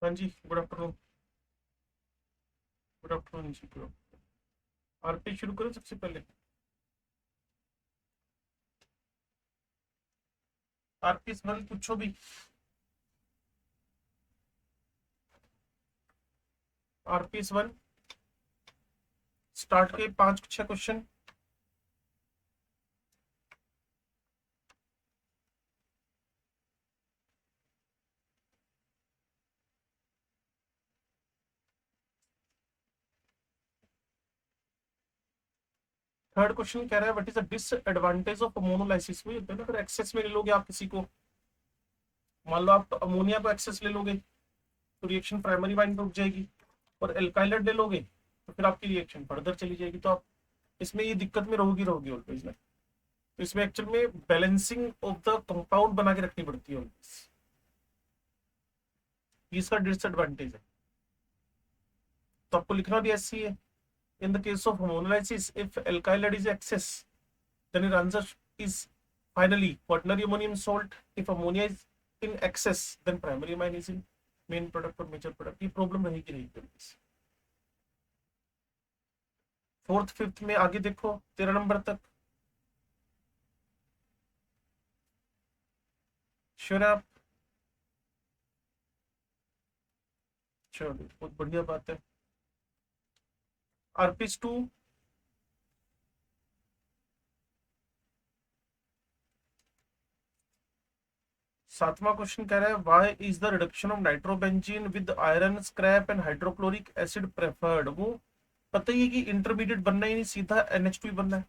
हाँ जी, good afternoon. Good afternoon जी, good. RP शुरू करो सबसे पहले। आरपी सवाल पूछो भी। आरपी वन स्टार्ट के 5-6 क्वेश्चन। थर्ड क्वेश्चन कह रहा है what is the disadvantage of monolysis. वही होता है ना, अगर एक्सेस में ले लोगे आप किसी को, मान लो आप अमोनिया को एक्सेस ले लोगे तो रिएक्शन प्राइमरी वाइन पे रुक जाएगी, और एल्काइलर ले लोगे तो फिर आपकी रिएक्शन फर्दर चली जाएगी। तो आप इसमें ये दिक्कत में रहोगी ऑलवेज ना। तो इसमें एक्चुअल में बैलेंसिंग ऑफ द कंपाउंड बना के रखनी पड़ती है ऑलवेज। ये इसका डिसएडवांटेज है, तो आपको लिखना भी ऐसी है। In the case of homolysis, if alkyl is excess, then your answer is finally quaternary ammonium salt. If ammonia is in excess, then primary amine is in main product or major product. ये problem रहेगी रहेगी। Fourth fifth में आगे देखो 13 number तक। Sure आप? चलो बहुत बढ़िया बात है। आरपीस टू। सातवां क्वेश्चन कह रहा है why is the reduction of nitrobenzene with iron scrap and hydrochloric acid preferred. वो पता ही है कि इंटरमीडिएट बनना ही नहीं, सीधा NH2 ही बनना है,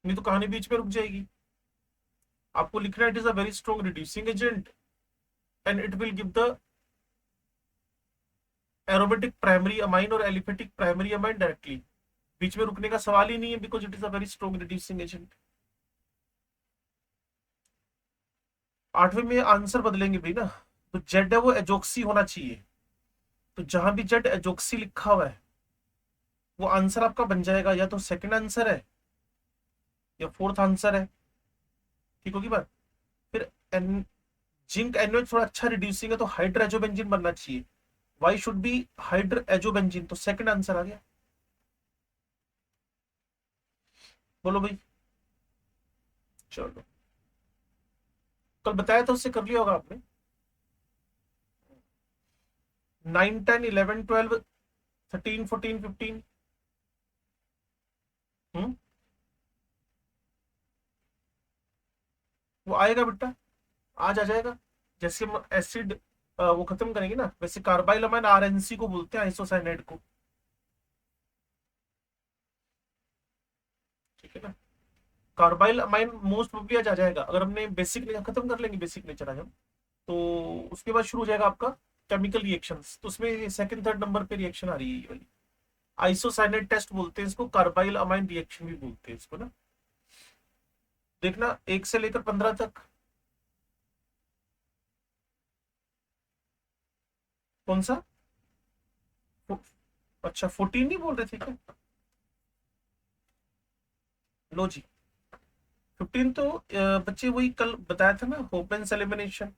नहीं तो कहानी बीच में रुक जाएगी। आपको लिखना है it is a very strong reducing agent and it will give the aromatic primary amine और एलिफेटिक प्राइमरी अमाइन डायरेक्टली। बीच में रुकने का सवाल ही नहीं है, because it is a very strong reducing agent. आठवें में आंसर बदलेंगे भाई ना, तो जेड है वो एजोक्सी होना चाहिए। तो जहां भी जेड एजोक्सी लिखा हुआ है वो आंसर आपका बन जाएगा, या तो सेकंड आंसर है या फोर्थ आंसर है। ठीक होगी बात। फिर एन जिंक एनओएच थोड़ा अच्छा रिड्यूसिंग है तो हाइड्रोजोबेंजीन बनना चाहिए। वाई शुड बी हाइड्रोजोबेंजीन, तो सेकंड आंसर आ गया। बोलो भाई। चलो, कल बताया था उससे कर लिया होगा आपने। 9, 10, 11, 12, 13, 14, 15। हम्म, वो आएगा बेटा, आज आ जाएगा। जैसे हम एसिड वो खत्म करेंगे ना, वैसे कार्बाइल अमाइन आरएनसी को बोलते हैं, आइसोसाइनाइड को। ठीक है ना। कार्बाइल अमाइन मोस्ट प्रोबेबली आज आ जाएगा, अगर हमने बेसिक नेचर खत्म कर लेंगे, बेसिक नेचर आज हम, तो उसके बाद शुरू हो जाएगा आपका केमिकल रिएक्शंस। तो उसमें सेकंड थर्ड नंबर पे रिएक्शन आ रही है ये वाली। आइसोसाइनाइड टेस्ट बोलते हैं इसको, कार्बाइल अमाइन रिएक्शन भी बोलते हैं इसको ना। देखना 1 से लेकर 15 तक। कौन सा? अच्छा 14 नहीं बोल रहे थे क्या? लो जी। 15 तो बच्चे वही कल बताया था ना, होपेंस एलिमिनेशन,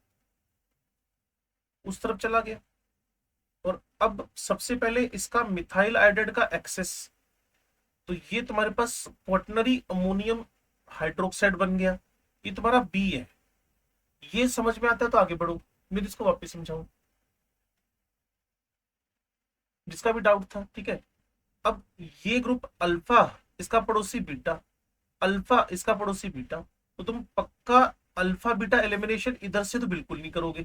उस तरफ चला गया। और अब सबसे पहले इसका मिथाइल आयोडाइड का एक्सेस, तो ये तुम्हारे पास क्वाटनरी अमोनियम हाइड्रोक्साइड बन गया। ये तुम्हारा बी है। ये समझ में आता है तो आगे बढ़ो, मैं इसको वापस समझाऊं, जिसका भी डाउट था। ठीक है। अब ये ग्रुप अल्फा, इसका पड़ोसी बीटा, अल्फा इसका पड़ोसी बीटा, तो तुम पक्का अल्फा बीटा एलिमिनेशन इधर से तो बिल्कुल नहीं करोगे,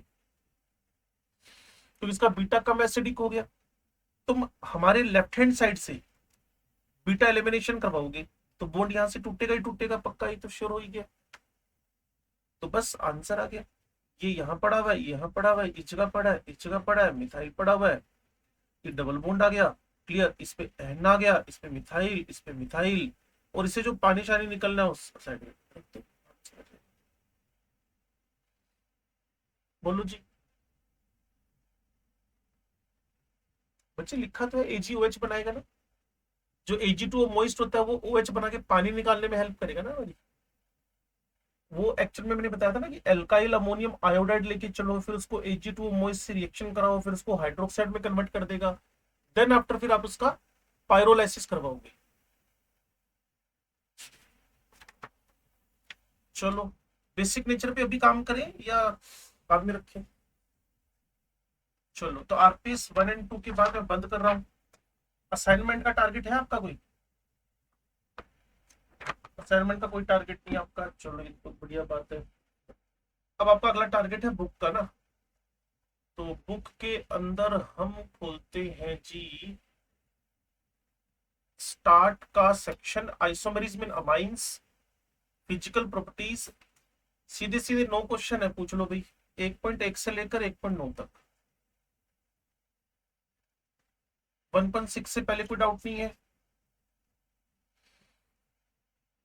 तो इसका बीटा कम एसिडिक हो गया। तुम हमारे लेफ्ट हैंड साइड से बीटा एलिमिनेशन करवाओगे तो बॉन्ड यहां से टूटेगा ही टूटेगा, पक्का, ये तो श्योर हो ही गया। तो बस आंसर आ गया। ये यहाँ पड़ा हुआ है, यहाँ पड़ा हुआ है, इस जगह पड़ा है, इस जगह पड़ा है, मिथाइल पड़ा हुआ है, ये डबल बॉन्ड आ गया। क्लियर, इस पे एन आ गया, इस पे मिथाइल, इस पे मिथाइल, और इससे जो पानी शानी निकलना है उस साइड में रख दो। बोलो जी। बच्चे लिखा तो है AgOH बनाएगा ना, जो Ag2 मोइस्ट होता है वो OH बना के पानी निकालने में हेल्प करेगा ना। वो एक्चुअल में मैंने बताया था ना कि एल्काइल अमोनियम आयोडाइड लेके चलो, फिर उसको Ag2O से रिएक्शन कराओ, फिर उसको हाइड्रोक्साइड में कन्वर्ट कर देगा, देन आफ्टर फिर आप उसका पायरोलाइसिस करवाओगे। चलो, बेसिक नेचर पे अभी काम करें या बाद में रखें? चलो, तो आरपीएस 1 और 2 के बाद मैं बंद कर रहा हूँ। असाइनमेंट का टारगेट है आपका कोई? असाइनमेंट का कोई टारगेट नहीं है आपका, चलो ये तो बढ़िया बात है। अब आपका अगला टारगेट है बुक का ना, तो बुक के अंदर हम खोलते हैं जी स्टार्ट का section, isomerism in amines, physical properties. सीधे सीधे 9 क्वेश्चन है, पूछ लो भाई, 1.1 से लेकर 1.9 तक। 1.6 से पहले कोई डाउट नहीं है।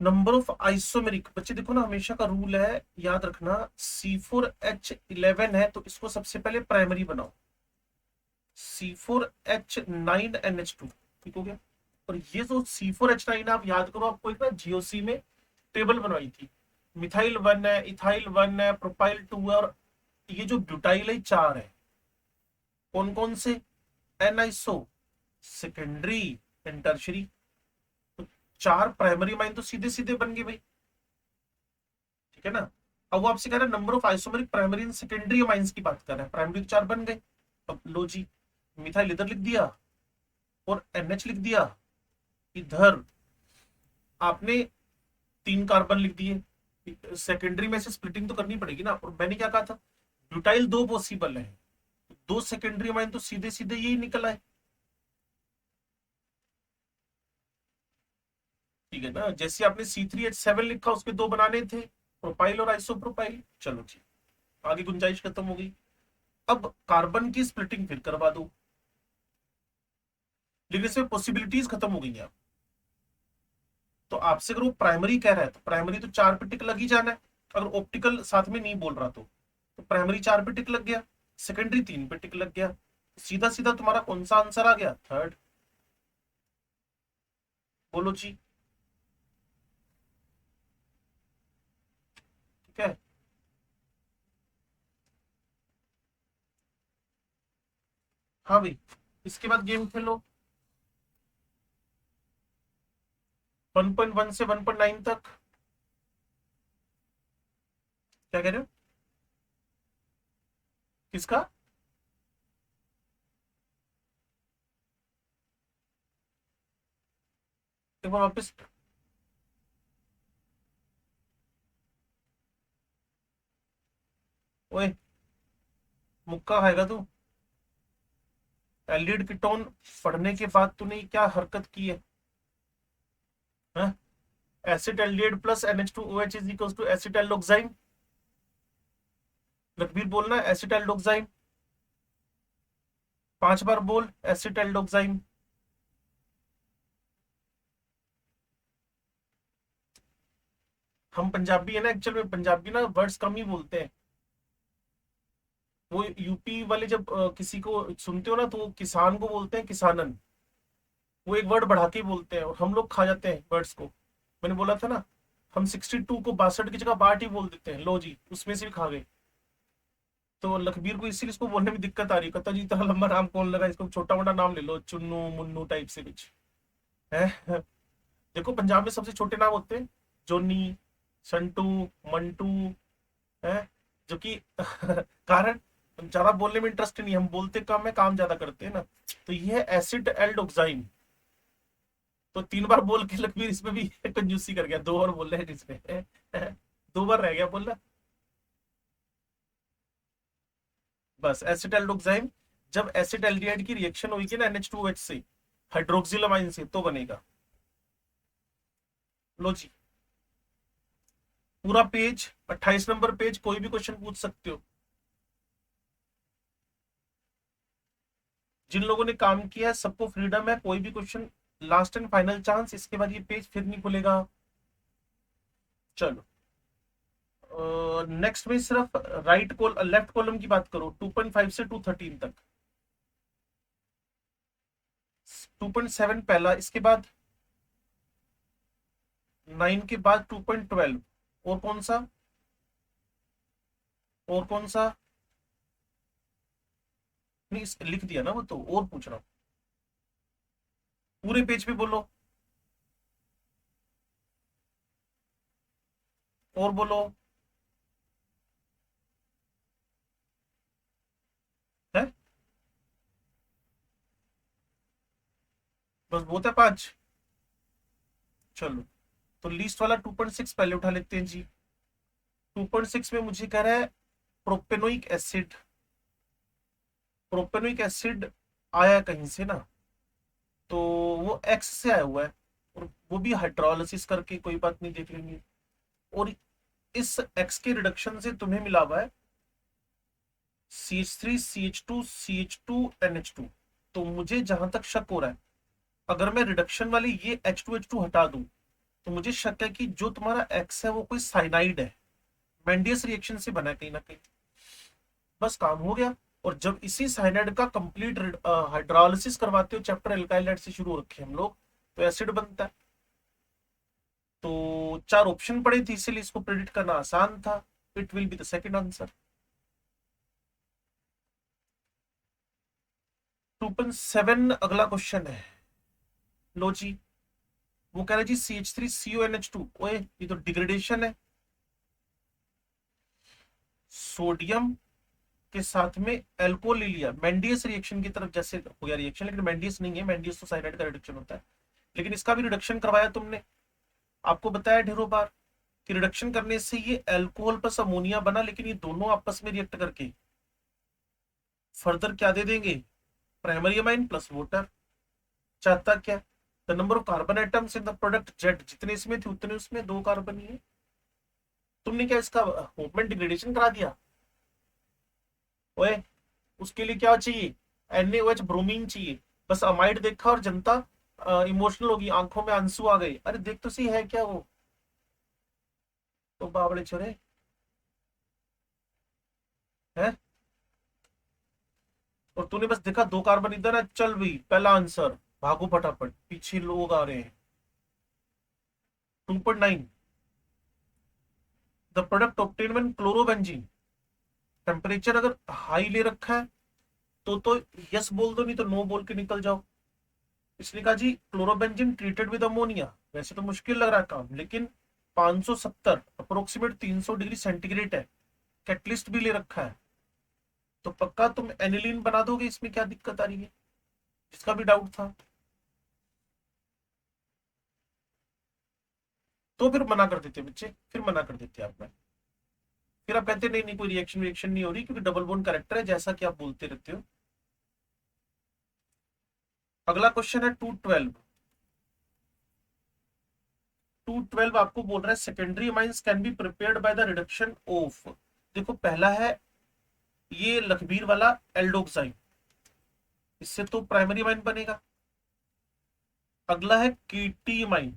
नंबर ऑफ आइसोमेरिक, बच्चे देखो ना, हमेशा का रूल है, याद रखना, C4H11 है तो इसको सबसे पहले प्राइमरी बनाओ, C4H9NH2, ठीक हो गया। और ये जो C4H9 आप याद करो, आपको एक ना जीओसी में टेबल बनवाई थी, मिथाइल 1 है, इथाइल 1 है, प्रोपाइल 2 है, और ये जो ब्यूटाइल है 4 है। कौन कौन से? एनआइसो, सेकेंडरी एंड टर्शरी। तो 4 प्राइमरी माइन तो सीधे सीधे बन गए भाई, ठीक है ना। अब वो आपसे कह रहा है number of isomeric primary and secondary mines की बात कर रहा है, प्राइमरी 4 बन गए। अब लो जी, मिथाइल इधर लिख दिया और NH लिख दिया, इधर आपने 3 कार्बन लिख दिए, सेकेंडरी में से स्प्लिटिंग तो करनी पड़ेगी ना। और मैंने क्या कहा था, ब्यूटाइल 2 पॉसिबल है, 2 सेकेंडरी माइन तो सीधे सीधे यही निकला है, ठीक है ना। जैसे आपने C3H7 लिखा, उसके 2 बनाने थे, प्रोपाइल और आइसोप्रोपाइल। चलो जी, आगे गुंजाइश खत्म हो गई। अब कार्बन की स्प्लिटिंग फिर करवा दो, लेकिन इसमें पॉसिबिलिटीज खत्म हो गई हैं। तो आपसे अगर वो प्राइमरी कह रहा है तो प्राइमरी तो 4 पे टिक लग ही जाना है, अगर ऑप्टिकल साथ में नहीं बोल रहा तो प्राइमरी 4 पे टिक लग गया, सेकेंडरी 3 पे टिक लग गया, सीधा सीधा तुम्हारा कौन सा आंसर आ गया? थर्ड। बोलो जी। ठीक है, हाँ भाई, इसके बाद गेम खेलो 1.1 से 1.9 तक। क्या कह रहे हो? किसका? एक बार वापस। ओए, मुक्का खाएगा तू? एल्डिड कीटोन पढ़ने के बाद तूने क्या हरकत की है? Acid aldehyde plus NH2OH is equal to acid aldoxime. रघुवीर बोलना, एसिड एल्डोक्साइन 5 बार बोल, एसिड एल्डोक्साइन। हम पंजाबी है ना, एक्चुअल में पंजाबी ना वर्ड्स कम ही बोलते हैं। वो यूपी वाले जब किसी को सुनते हो ना, तो वो किसान को बोलते हैं किसानन, वो एक वर्ड बढ़ा के ही बोलते हैं, और हम लोग खा जाते हैं वर्ड्स को। मैंने बोला था ना, हम 62 को 62 की जगह 62 ही बोल देते हैं, लो जी, उसमें से भी खा गए। तो लखबीर को इसीलिए इसको बोलने में दिक्कत आ रही है, कहता जी इतना लंबा नाम कौन लगा, इसको छोटा मोटा नाम ले लो, चुन्नू मुन्नू टाइप से कुछ है। देखो पंजाब में सबसे छोटे नाम होते हैं, जोनी, संटू, मंटू, है, जो कि कारण ज्यादा बोलने में इंटरेस्ट नहीं है, हम बोलते कम है, काम ज्यादा करते हैं ना। तो ये है एसिड एल्डोक्साइन। तो 3 बार बोल के लखबीर इसमें भी कंजूसी कर गया, 2 और बोल रहे हैं जिसमें 2 बार रह गया बोलना। बस एसिड एल्डोक्साइन, जब एसिड एल्डिहाइड की रिएक्शन होगी ना NH2OH से, हाइड्रोक्सिल अमाइन से, तो बनेगा। लो जी, पूरा पेज, 28 नंबर पेज, कोई भी क्वेश्चन पूछ सकते हो। जिन लोगों ने काम किया है सबको फ्रीडम है, कोई भी question, last and final chance, इसके बाद ये पेज फिर नहीं खुलेगा। चलो, नेक्स्ट में सिर्फ लेफ्ट कॉलम की बात करो, 2.5 से 213 तक। 2.7 पहला, इसके बाद 9 के बाद 2.12, और कौन सा? और कौन सा? नहीं लिख दिया ना वो तो, और पूछ रहा हूँ। पूरे पेज पे बोलो। और बोलो। है? बस बहुत है 5? चलो, तो लीस्ट वाला 2.6 पहले उठा लेते हैं जी। 2.6 में मुझे कह रहा है प्रोपेनोइक एसिड। प्रोपेनोइक एसिड आया कहीं से ना, तो वो एक्स से आया हुआ है, और वो भी हाइड्रोलिसिस करके, कोई बात नहीं, देख लेंगे। और इस एक्स के रिडक्शन से तुम्हें मिला हुआ है CH3 CH2 CH2 NH2। तो मुझे जहां तक शक हो रहा है, अगर मैं रिडक्शन वाली ये H2H2 हटा दूं, तो मुझे शक है कि जो तुम्हारा एक्स है वो कोई साइनाइड है, मेंडियस रिएक्शन से बना है कहीं ना कहीं। बस काम हो गया। और जब इसी साइनाइड का कंप्लीट हाइड्रोलिसिस करवाते हो, चैप्टर एल्काइलाइड से शुरू रखे हम लोग, तो एसिड बनता है। तो 4 ऑप्शन पड़े थे, इसीलिए इसको प्रेडिक्ट करना आसान था। It will be the second answer. 2.7 अगला क्वेश्चन है। लो जी। वो कह रहा है जी CH3CONH2। ओए, ये तो डिग्रेडेशन है। सोडियम के साथ में एल्कोहल ले लिया, मेंडियस रिएक्शन की तरफ जैसे हो गया रिएक्शन, लेकिन मेंडियस नहीं है, मेंडियस तो साइनाइड का रिडक्शन होता है। लेकिन इसका भी रिडक्शन करवाया तुमने। आपको बताया ढेरों बार कि रिडक्शन करने से ये अल्कोहल प्लस अमोनिया बना, लेकिन ये दोनों आपस में रिएक्ट करके फर्दर क्या दे देंगे? Primary amine plus water. चाहता क्या? The number of carbon atoms in the product Z, जितने इसमें थे उतने उसमें 2 कार्बन ही है। तुमने क्या इसका मूवमेंट डिग्रेडेशन करा दिया? ओए, उसके लिए क्या चाहिए? NaOH ब्रोमीन चाहिए। बस अमाइड देखा और जनता इमोशनल होगी, आंखों में आंसू आ गए। अरे देख तो सही है क्या वो। तो बावड़े छोरे है। और तूने बस देखा 2 कार्बन इधर है, चल भाई पहला आंसर, भागो फटाफट, पीछे लोग आ रहे हैं। 2.9, the product obtain when chlorobenzene. Temperature अगर हाई ले रखा है तो यस बोल दो, नहीं तो नो बोल के निकल जाओ। इसने कहा जी क्लोरोबेंजीन ट्रीटेड विद अमोनिया। वैसे तो मुश्किल लग रहा है काम, लेकिन 570 अप्रोक्सीमेट 300 डिग्री सेंटीग्रेड है, कैटलिस्ट भी ले रखा है, तो पक्का तुम एनिलीन बना दोगे। इसमें क्या दिक्कत आ रही है? जिसका भी डाउट था। तो फिर मना कर देते बच्चे, फिर मना कर देते आप में। फिर आप कहते नहीं नहीं कोई रिएक्शन रिएक्शन नहीं हो रही, क्योंकि डबल बॉन्ड करेक्टर है, जैसा कि आप बोलते रहते हो। अगला क्वेश्चन है 212। 212 आपको बोल रहा है secondary amines can be prepared by the reduction of. देखो पहला है ये लखबीर वाला एल्डोक्साइन, इससे तो प्राइमरी अमाइन बनेगा। अगला है कीटीमाइन।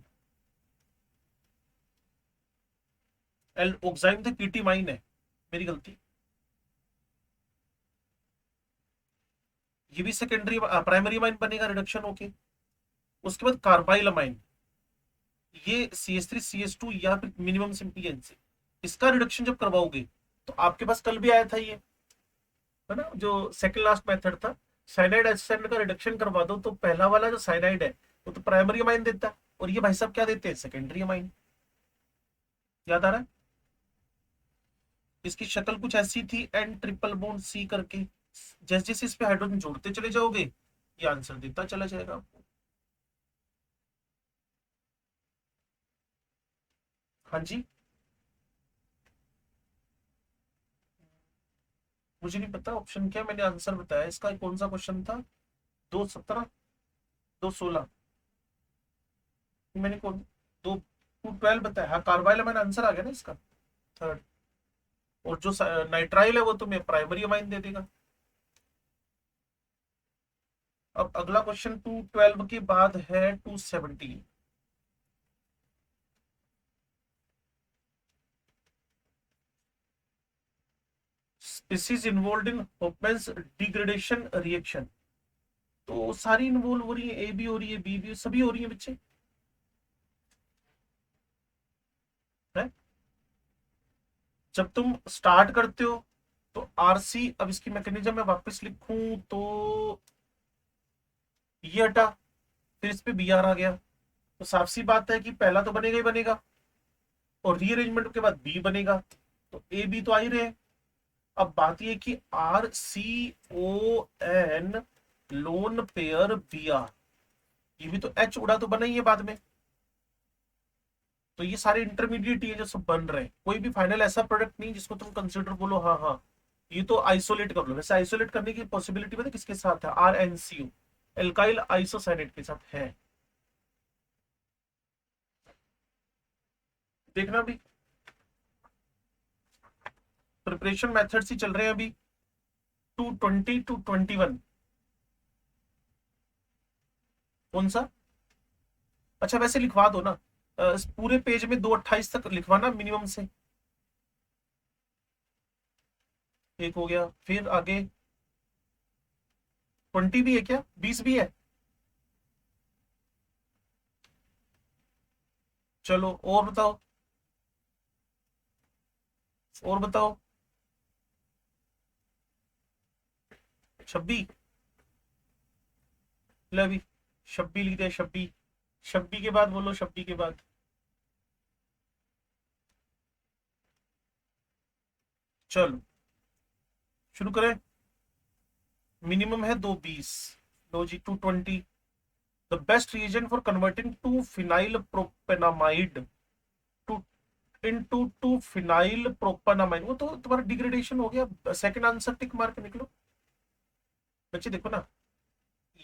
एल्डोक्साइन तो कीटीमाइन है, मेरी गलती। ये भी सेकेंडरी प्राइमरी अमाइन बनेगा रिडक्शन होके। उसके बाद कार्बाइल अमाइन, ये CH3 CH2 या फिर मिनिमम सिंपल से, इसका रिडक्शन जब करवाओगे, तो आपके पास कल भी आया था ये, है ना, जो सेकंड लास्ट मेथड था, साइनाइड एसिड का रिडक्शन करवा दो, तो पहला वाला जो साइनाइड है वो तो प्राइमरी अमाइन देता है, और ये भाई साहब क्या देते हैं? Secondary amine. याद आ रहा है? इसकी शक्ल कुछ ऐसी थी, N ट्रिपल बॉन्ड C करके। जैसे जैसे इस पे हाइड्रोजन जोड़ते चले जाओगे, ये आंसर देता चला जाएगा आपको। हाँ जी। मुझे नहीं पता ऑप्शन क्या, मैंने आंसर बताया इसका। कौन सा क्वेश्चन था? 217, 216? मैंने कौन, 212 बताया? हाँ कार्बाइल अमाइन आंसर आ गया ना इसका, थर्ड। और जो नाइट्राइल है वो तुम्हें प्राइमरी अमाइन दे देगा। अब अगला क्वेश्चन 212 के बाद है 217। Species involve in Hofmann's degradation reaction, तो सारी इन्वॉल्व हो रही है, ए भी हो रही है, बी भी, सभी हो रही है बच्चे, है? जब तुम स्टार्ट करते हो तो आरसी, अब इसकी मैकेनिज्म में वापस लिखूं तो ये हटा, फिर इस पे बी आर आ गया, तो साफ सी बात है कि पहला तो बनेगा ही बनेगा, और रीअरेंजमेंट के बाद बी बनेगा, तो ए बी तो आ ही रहे हैं। अब बात ये कि R C O N lone pair B R, ये भी तो एच उड़ा तो बना ही है बाद में। तो ये सारे इंटरमीडिएट ये जो सब बन रहे हैं, कोई भी फाइनल ऐसा प्रोडक्ट नहीं जिसको तुम कंसिडर बोलो हाँ हाँ ये तो आइसोलेट कर लो। वैसे आइसोलेट करने की पॉसिबिलिटी पता किसके साथ है? R N C U, alkyl isocyanate के साथ है। देखना भी, प्रिपरेशन मेथड्स ही चल रहे हैं अभी, 220 टू 21। कौन सा? अच्छा वैसे लिखवा दो ना, इस पूरे पेज में 228 तक लिखवाना मिनिमम से। एक हो गया, फिर आगे 20 भी है क्या? 20 भी है? चलो और बताओ, और बताओ। 26? ले अभी 26 लिख दिया, 26। 26 के बाद बोलो, 26 के बाद। चलो शुरू करें। मिनिमम है 220। लो जी 220। The best reason for converting two phenyl propanamide to into two phenyl propanamide, वो तो तुम्हारा डिग्रेडेशन हो गया। सेकंड आंसर टिक मार के निकलो। बच्चे देखो ना,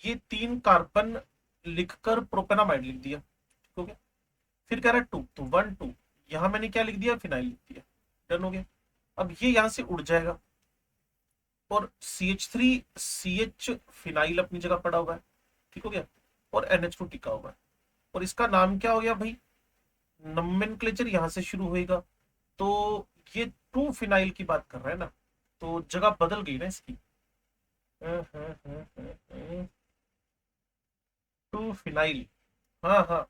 ये 3 कार्बन लिखकर प्रोपेनामाइड लिख दिया, ठीक हो गया। फिर कह रहा है 2, तो 1 2, यहां मैंने क्या लिख दिया? फिनाइल लिख दिया, डन हो गया। अब ये यहां से उड़ जाएगा, और CH3 CH फिनाइल अपनी जगह पड़ा हुआ है, ठीक हो गया, और NH2 टिका हुआ है। और इसका नाम क्या हो गया भाई? नोमेनक्लेचर यहां से शुरू होएगा, तो ये 2 फिनाइल की बात कर रहा है ना, तो जगह बदल गई ना इसकी। 2 फिनाइल, हाँ हाँ,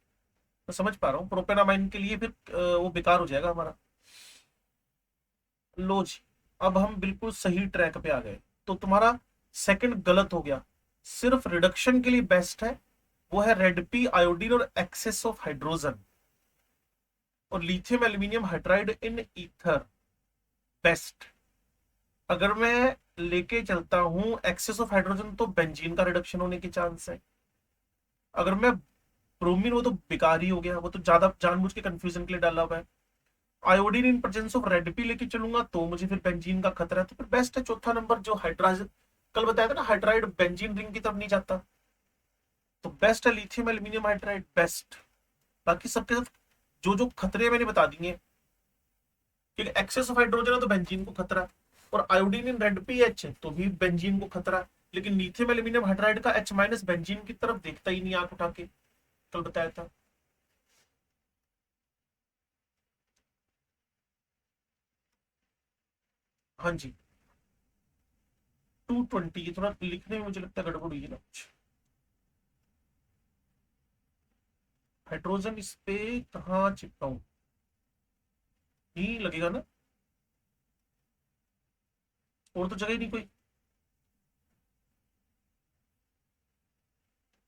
मैं समझ पा रहा हूँ। प्रोपेनामाइन के लिए फिर वो बेकार हो जाएगा हमारा। लो जी, अब हम बिल्कुल सही ट्रैक पे आ गए। तो तुम्हारा सेकंड गलत हो गया। सिर्फ रिडक्शन के लिए बेस्ट है वो है रेड पी आयोडीन और एक्सेस ऑफ हाइड्रोजन, और lithium aluminium hydride in ether best. अगर मैं लेके चलता हूं एक्सेस ऑफ हाइड्रोजन, तो बेंजीन का रिडक्शन होने के चांस है। अगर मैं ब्रोमीन, वो तो बेकार ही हो गया, वो तो ज्यादा जानबूझ के कंफ्यूजन के लिए डाला हुआ है। Iodine in presence of red P लेके चलूंगा तो मुझे फिर बेंजीन का खतरा है, तो फिर बेस्ट है चौथा नंबर जो हाइड्राज कल बताया था ना, हाइड्राइड बेंजीन रिंग की तरफ नहीं जाता, तो बेस्ट है लिथियम एल्यूमिनियम हाइड्राइड बेस्ट। बाकी सबके साथ जो जो खतरे मैंने बता दिए, क्योंकि एक्सेस ऑफ हाइड्रोजन है तो बेंजीन को खतरा है, और iodine in red P H है तो भी बेंजीन को खतरा है। लेकिन लिथियम एल्यूमिनियम हाइड्राइड का H माइनस बेंजीन की तरफ देखता ही नहीं आंख उठा के, कल बताया था। हाँ जी, 220, ये थोड़ा लिखने में मुझे लगता है गड़बड़ हुई है ना कुछ। हाइड्रोजन इस पे कहाँ चिपकाऊं? नहीं लगेगा ना, और तो जगह ही नहीं कोई।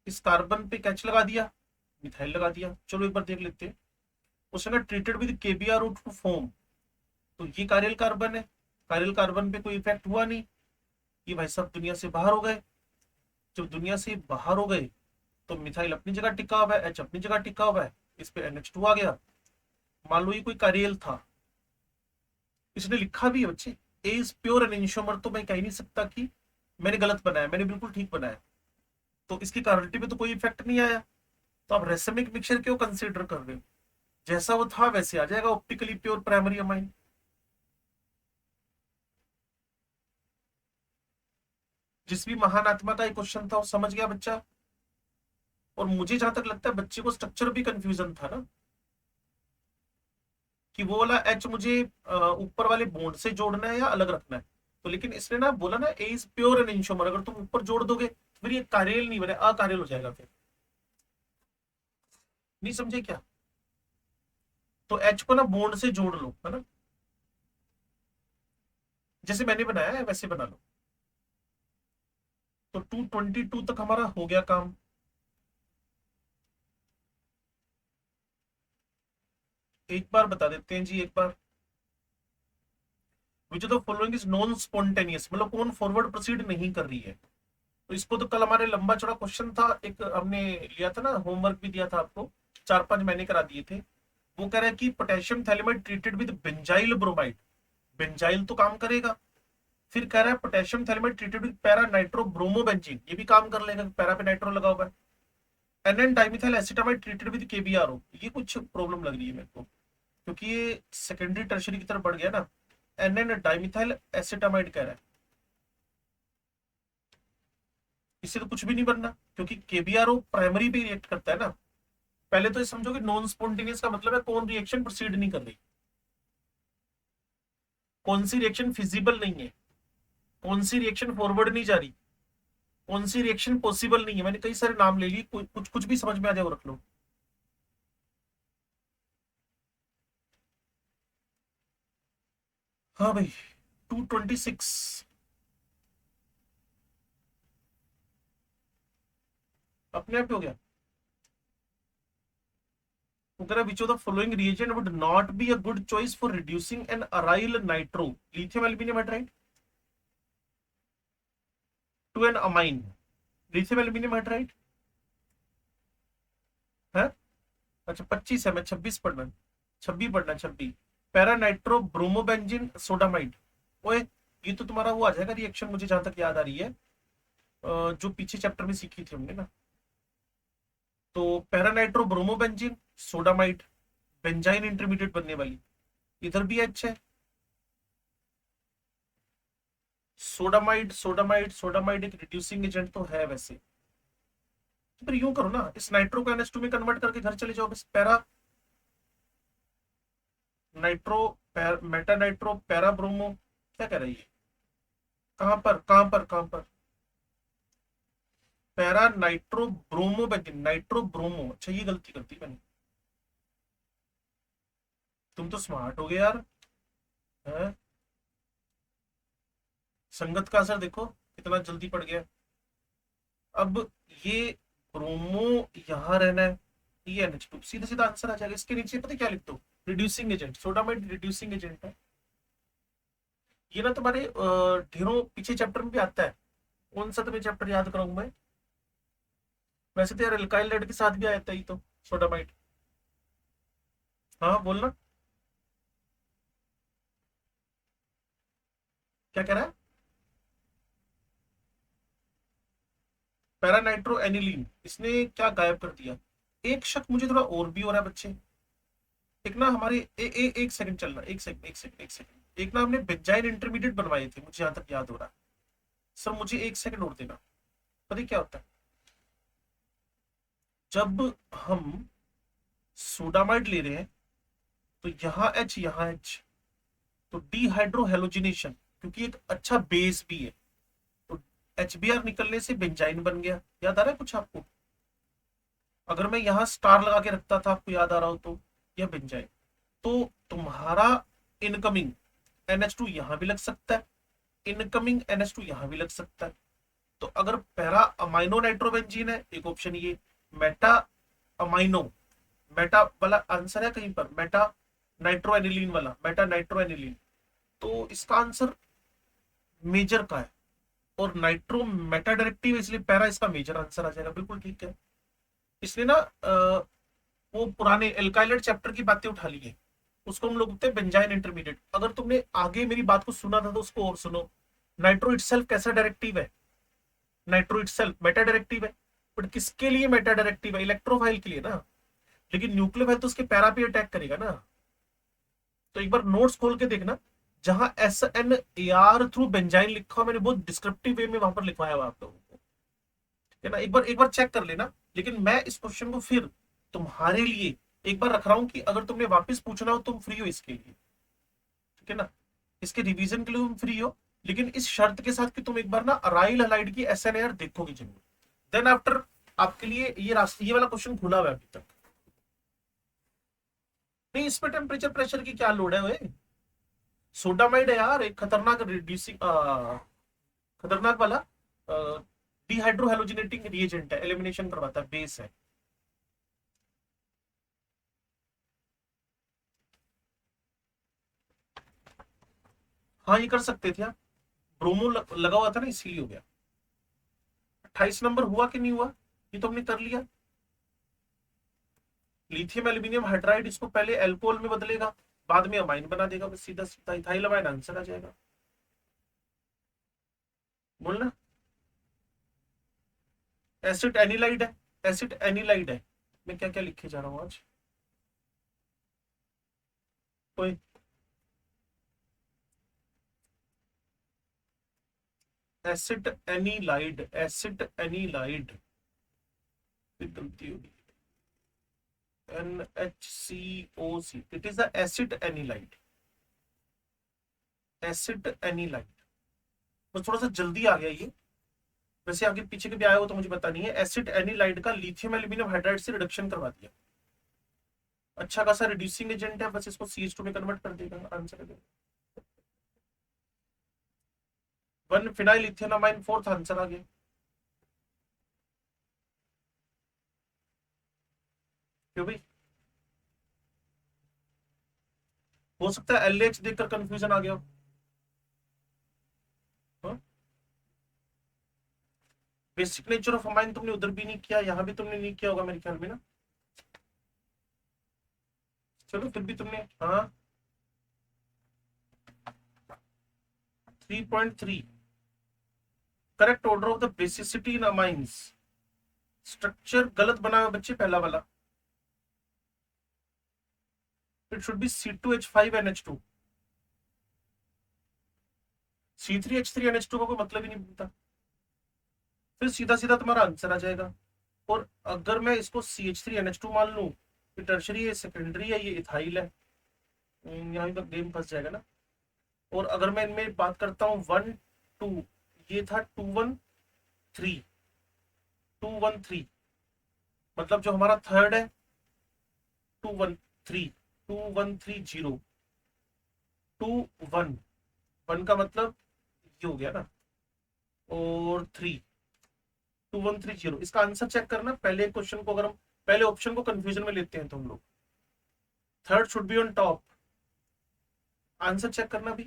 इस कार्बन पे कैच लगा दिया, मिथाइल लगा दिया। चलो एक बार देख लेते हैं। उसने treated with KBr to form, तो ये कारियल कार्बन है, कारियल कार्बन पे कोई इफेक्ट हुआ नहीं, ये भाई सब दुनिया से बाहर हो गए। जब दुनिया से बाहर हो गए तो मिथाइल अपनी जगह टिका हुआ है, H अपनी जगह टिका हुआ है, इस पे NH2 आ गया। मान लो ये कोई कारियल था, इसने लिखा भी है बच्चे, ए इज प्योर एन इंशोमर, तो मैं कह ही नहीं सकता कि मैंने गलत बनाया, मैंने बिल्कुल ठीक बनाया। तो इसकी कार्बोनिटी पे तो कोई इफेक्ट नहीं आया, तो आप रेसमिक मिक्सचर क्यों कंसीडर कर रहे हो? जैसा वो था वैसे आ जाएगा ऑप्टिकली प्योर प्राइमरी अमाइन। जिस भी महान आत्मा का एक क्वेश्चन था वो समझ गया बच्चा। और मुझे जहां तक लगता है बच्चे को स्ट्रक्चर भी कंफ्यूजन था ना, कि वो वाला एच मुझे ऊपर वाले बॉन्ड से जोड़ना है या अलग रखना है। तो लेकिन इसने ना बोला ना ए इज प्योर एन इंशोमर, अगर तुम ऊपर जोड़ दोगे तो फिर ये कार्यल नहीं बने, अकार्यल हो जाएगा फिर। नहीं समझे क्या? तो एच को ना बॉन्ड से जोड़ लो, है ना। जैसे मैंने बनाया है वैसे बना लो। तो 222 तक हमारा हो गया काम। एक बार बता देते हैं जी, एक बार। Which of the following is non spontaneous, मतलब कौन फॉरवर्ड प्रोसीड नहीं कर रही है। तो इसको तो कल हमारे लंबा चौड़ा क्वेश्चन था, एक हमने लिया था ना, होमवर्क भी दिया था आपको, 4-5 महीने करा दिए थे। वो कह रहा है कि potassium phthalimide treated with benzyl bromide, benzyl तो काम करेगा। फिर कह रहा है potassium phthalimide treated with para nitro bromobenzene, ये भी काम कर लेगा, पैरा पे नाइट्रो लगा हुआ है। N dimethyl acetamide treated with KBRO, ये कुछ प्रॉब्लम लग रही है मेरे को, क्योंकि ये सेकेंडरी टर्शरी की तरफ बढ़ गया ना। एन डाइमिथाइल एसिटामाइड कह रहा है, इससे तो कुछ भी नहीं बनना, क्योंकि केबीआरओ प्राइमरी पे रिएक्ट करता है ना। पहले तो ये समझो कि नॉन स्पॉन्टेनियस का मतलब है कौन रिएक्शन प्रोसीड नहीं कर रही, कौन सी रिएक्शन फिजिबल नहीं है, कौन सी रिएक्शन फॉरवर्ड नहीं जा रही, कौन सी रिएक्शन पॉसिबल नहीं है। मैंने कई सारे नाम ले लिए, कुछ कुछ भी समझ में आ जाए वो रख लो। हाँ भाई, 226 अपने आप ही हो गया। वो कह रहा है which of the following reagent would not be a good choice for reducing an aryl nitro lithium aluminium hydride to an amine. Lithium aluminium hydride है। अच्छा 25 है, मैं 26 पढ़ना, 26 पैरा नाइट्रो ब्रोमोबेंजीन सोडामाइड। ओए, ये तो तुम्हारा वो आ जाएगा रिएक्शन, मुझे जहां तक याद आ रही है, जो पीछे चैप्टर में सीखी थी हमने ना। तो para nitro bromobenzene sodamide, benzene intermediate बनने वाली, इधर भी अच्छा है। सोडामाइड सोडामाइड सोडामाइड एक रिड्यूसिंग एजेंट तो है वैसे। तो फिर यूं करो ना, इस नाइट्रो को NH2 में कन्वर्ट करके घर चले जाओ, बस para nitro Meta nitro para bromo, क्या कह रही है, कहां पर कहां पर कहां पर, para nitro bromo benzene, nitro bromo, अच्छा ये गलती करती मैंने। तुम तो स्मार्ट हो गए यार, हैं? संगत का असर देखो कितना जल्दी पड़ गया। अब ये ब्रोमो यहां रहना है, ये NH2 सीधा सीधा आंसर आ जाएगा। इसके नीचे पता है क्या लिख दो, reducing agent, sodamide reducing agent है। ये ना तुम्हारे ढेरों पीछे चैप्टर में भी आता है। कौन सा तुम्हें चैप्टर याद कराऊं मैं, वैसे तो यार एल्काइल लेड के साथ भी आया था ये तो, सोडामाइड। हाँ बोलना, क्या कह रहा है। पैरानाइट्रो एनिलीन, इसने क्या गायब कर दिया। एक शक मुझे थोड़ा और भी हो रहा है बच्चे। एक ना हमारे एक सेकंड चलना, एक सेकंड एक सेकंड एक सेकंड, एक ना हमने बेंजाइन इंटरमीडिएट बनवाए थे, मुझे यहां तक याद हो रहा है। सर मुझे एक सेकंड और देना। पता है क्या होता है, जब हम सोडामाइड ले रहे हैं तो यहाँ H यहाँ H, तो डीहाइड्रोहेलोजिनेशन, क्योंकि एक अच्छा बेस भी है, तो HBr निकलने से बेंजाइन बन गया। याद आ रहा है कुछ आपको, अगर मैं यहाँ स्टार लगा के रखता था, आपको याद आ रहा हो तो, यह बेंजाइन। तो तुम्हारा इनकमिंग NH2 यहां भी लग सकता है, इनकमिंग NH2 यहां भी लग सकता है। तो अगर पैरा अमाइनो नाइट्रोबेंजीन है, एक ऑप्शन ये, मेटा अमाइनो, मेटा वाला आंसर है कहीं पर, मेटा नाइट्रोएनिलीन वाला, मेटा नाइट्रोएनिलीन, तो इसका आंसर मेजर का है, और नाइट्रो मेटा डायरेक्टिव, इसलिए पैरा इसका मेजर आंसर आ जाएगा। बिल्कुल ठीक है। इसलिए ना वो पुराने एल्काइलेट चैप्टर की बातें उठा ली है, उसको हम लोग बोलते हैं बेंजाइन इंटरमीडिएट। अगर तुमने आगे मेरी बात को सुना था तो उसको और सुनो। नाइट्रो इटसेल्फ कैसा डायरेक्टिव है, नाइट्रो इटसेल्फ मेटा डायरेक्टिव है, बट किसके लिए मेटा डायरेक्टिव है, इलेक्ट्रोफाइल के लिए ना। लेकिन न्यूक्लियोफाइल तो उसके पैरा पे अटैक करेगा ना। तो एक बार नोट्स खोल के देखना, जहां SNAR थ्रू बेंजाइन लिखा हुआ, मैंने बहुत डिस्क्रिप्टिव वे में वहां पर लिखवाया हुआ आप लोगों को, ठीक है ना। एक बार चेक कर लेना। लेकिन मैं इस क्वेश्चन को फिर तुम्हारे लिए एक बार रख रहा हूं कि अगर तुमने वापस पूछना हो तुम फ्री हो इसके लिए, ठीक है ना, इसके रिवीजन के लिए तुम फ्री हो। लेकिन इस शर्त के साथ कि तुम एक बार ना अराइल हलाइड की SNAR देखोगे जरूर। देन आफ्टर आपके लिए ये रास्ता, ये वाला क्वेश्चन खुला हुआ है अभी तक। नहीं, इस पे टेम्परेचर प्रेशर की क्या लोड है, सोडामाइड है यार, एक खतरनाक रिड्यूसिंग, खतरनाक वाला डिहाइड्रो हेलोजिनेटिंग रिएजेंट है, एलिमिनेशन करवाता है, बेस है। हाँ ये कर सकते थे आप, ब्रोमो लगा हुआ था ना इसीलिए हो गया। 28 नंबर हुआ कि नहीं हुआ, ये तो हमने कर लिया। लिथियम एल्यूमिनियम हाइड्राइड, इसको पहले एल्कोहल में बदलेगा, बाद में अमाइन बना देगा, बस सीधा सीधा इथाइल अमाइन आंसर आ जाएगा। बोलना। एसिड एनिलाइड है, एसिड एनिलाइड है। मैं क्या क्या लिखे जा रहा हूँ आज। कोई एसिड एनिलाइड, एसिड एनिलाइड, गलती होगी, NHCOC, it is the acid anilide, acid anilide. बस थोड़ा सा जल्दी आ गया ये, वैसे आगे पीछे के भी आया हो तो मुझे पता नहीं है। एसिड एनिलाइड का लिथियम एल्यूमिनियम हाइड्राइड से रिडक्शन करवा दिया, अच्छा खासा रिड्यूसिंग एजेंट है, बस इसको CH2 में कन्वर्ट कर देगा, आंसर है। 1 फिनाइल इथेनमाइन, फोर्थ आंसर आ गया। क्यों भाई, हो सकता है LH देखकर कंफ्यूजन आ गया हो। बेसिक नेचर ऑफ अमाइन तुमने उधर भी नहीं किया, यहां भी तुमने नहीं किया होगा मेरे ख्याल में ना। चलो फिर भी तुमने, हाँ 3.3, correct order of the basicity in amines. Structure गलत बना हुआ बच्चे, पहला वाला, it should be C2H5NH2, C3H3NH2 का कोई मतलब ही नहीं बनता, फिर सीधा सीधा तुम्हारा आंसर आ जाएगा। और अगर मैं इसको CH3NH2 मान लूं, ये टर्शरी है, सेकेंडरी है, ये इथाइल है, यहाँ भी गेम फंस जाएगा ना। और अगर मैं इनमें बात करता हूँ 1 2, ये था 2 1 3, 2 1 3, मतलब जो हमारा थर्ड है 2 1 3, 2 1 3 0, 2 1 1 का मतलब ये हो गया ना, और 3 2 1 3 0, इसका आंसर चेक करना। पहले क्वेश्चन को अगर हम पहले ऑप्शन को कंफ्यूजन में लेते हैं तो हम लोग, third should be on top, answer check करना भी।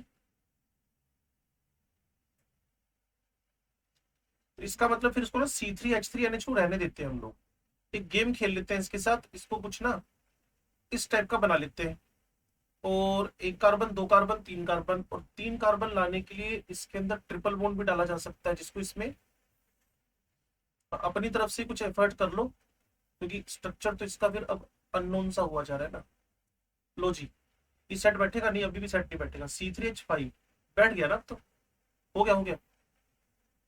तो इसका मतलब फिर इसको ना C3H3NH2 रहने देते हैं हम लोग, एक गेम खेल लेते हैं इसके साथ, इसको कुछ ना इस टाइप का बना लेते हैं। और 1 कार्बन 2 कार्बन 3 कार्बन, और 3 कार्बन लाने के लिए इसके अंदर ट्रिपल बॉन्ड भी डाला जा सकता है, जिसको इसमें अपनी तरफ से कुछ एफर्ट कर लो, क्योंकि स्ट्रक्चर तो इसका फिर अब अननोन सा हुआ जा रहा है ना। लो जी, इस सेट बैठेगा नहीं, अभी भी सेट नहीं बैठेगा। C3H5 बैठ गया ना, अब तो हो गया, हो गया।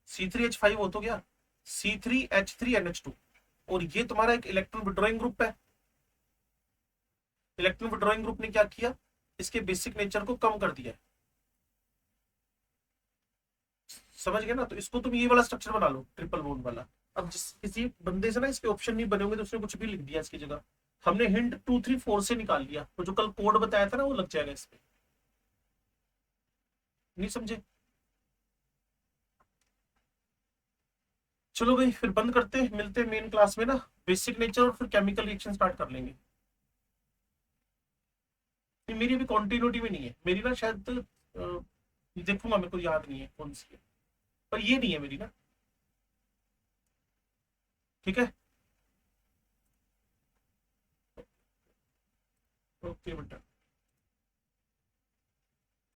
C3H5 हो तो गया, C3H3NH2, और ये तुम्हारा एक इलेक्ट्रॉन विड्रॉइंग ग्रुप है। इलेक्ट्रॉन विड्रॉइंग ग्रुप ने क्या किया, इसके बेसिक नेचर को कम कर दिया, समझ गए ना। तो इसको तुम ये वाला स्ट्रक्चर बना लो, ट्रिपल बॉन्ड वाला। अब जिस किसी बंदे से ना इसके ऑप्शन नहीं बने होंगे तो उसने कुछ भी लिख दिया इसकी जगह, हमने हिंट 2 3 4 से निकाल लिया, तो जो कल कोड बताया था ना वो लग जाएगा इस पे। नहीं समझे। चलो भाई फिर बंद करते हैं, मिलते हैं मेन क्लास में ना, बेसिक नेचर और फिर केमिकल रिएक्शन स्टार्ट कर लेंगे। मेरी अभी कॉन्टिन्यूटी में नहीं है मेरी ना, शायद देखूंगा, मेरे को याद नहीं है कौन सी है, पर ये नहीं है मेरी ना। ठीक है, ओके बेटा।